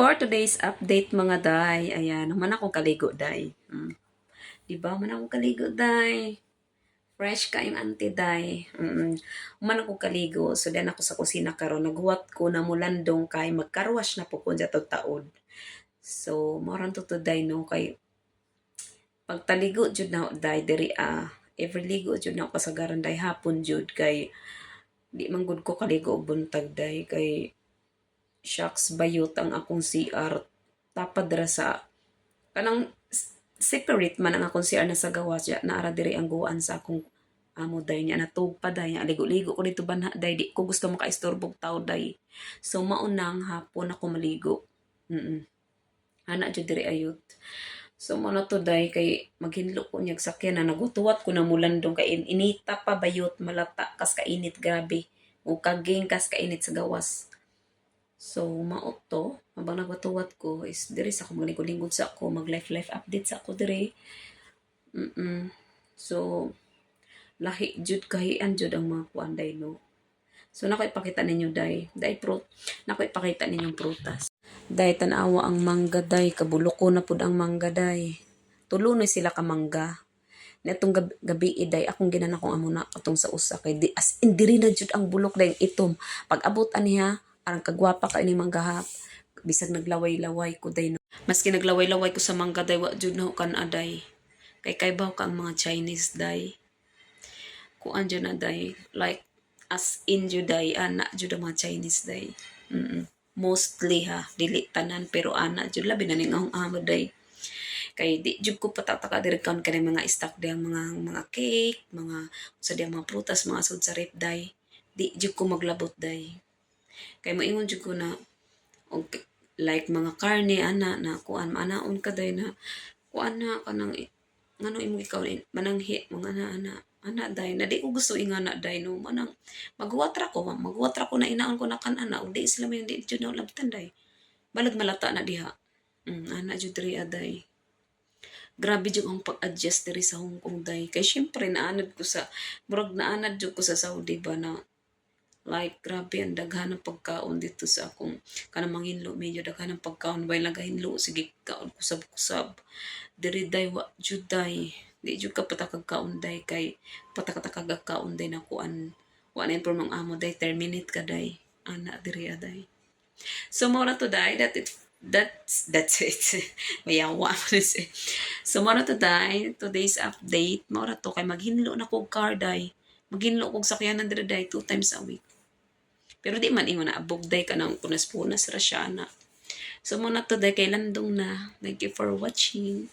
For today's update mga day, ayan, naman ako kaligo day. Diba, man ako kaligo day. Fresh ka yung auntie day. Man ako kaligo, so then ako sa kusina karon naghuwat ko na mulandong kay magkarwash na po ko dyan taod. So, maran to day no, kay pagtaligo jud na day, diri every ligo jud na ako kasagaran day, hapon jud, kay di man gud ko kaligo og buntag day, kay shucks bayot ang akong CR tapad ra sa kanang separate man ang akong CR na sa gawas ya naara diri ang guan sa akong amo day niya natug pa day niya ligo-ligo ko dito banha day di ko gusto makaistorbog tao day, so maunang hapon ako maligo. Ana jud diri ayot, so mo na to day kay maghinlo ko niyag sakyan na nagutuwat ko na mulandong kay inita pa bayot malata kas kainit grabe o kaging kas kainit sa gawas. So, maot to, habang nagwatuwat ko, is diri sa ako maglingkod-lingkod sa ako, mag-life update sa ako diri. So, lahi jud kahian jud ang mga kuan day no. So, nako ipakita ninyo day, nako ipakita ninyong prutas. Day, tanawa ang mangga day, kabuloko na pud ang mangga day. Tulo na sila ka mangga. Netong gabi day, akong ginan akong amuna katong sa usa kay di, as in diri na jud ang bulok day itom. Pag abot aniha, arang kagwapa ka ini manggahap, bisag naglaway-laway ko day no. Maski naglaway-laway ko sa mangga day, wa jud na kan aday. Kay kaybaw ka ang mga Chinese day. Kuan jud na day, like as in jud day, ana jud ang mga Chinese day. Mostly ha, dili tanan pero ana jud labi na ning ang amo day. Kay di jud ko patataka diri kan kanang mga stock day mga cake, mga sa diang mga prutas, mga sud sa rep day. Di jud ko maglabot day. Kay moingon jud ko na okay, like mga karne ana na kuan anaon ka day na kuan na kanang ngano imong ikaw mananghi mga ana day na di ko gusto ingana day no manang magwatra ko na inaon ko na kan ana ug di sila may di jud na labtan day balag malata na diha. Ana jud diri aday. Grabe jud ang pag-adjust diri sa Hong Kong day, kay syempre naanad ko sa murag naanad jud ko sa Saudi ba na like, grabe ang daghan ng pagkaon dito sa akong kanang manginlo. Medyo daghan ng pagkaon. Bay nagahinlo. Sige, kaon kusab-kusab. Diri day, wa jud day. Di jud ka patakag kaon day. Kay patakatakag kaon day na kuan. Wa na inform ng amo day. Terminate ka day. Ana, diri day. So, muna to day. That's it. Mayawa mo na siya. So, muna to day. Today's update. Muna to. Kay maghinlo na kog car day. Maghinlo kog sakyanan diri day 2 times a week. Pero di man ingon na abugday ka ng punas-punas ra siya na. So muna to day kay landong na. Thank you for watching.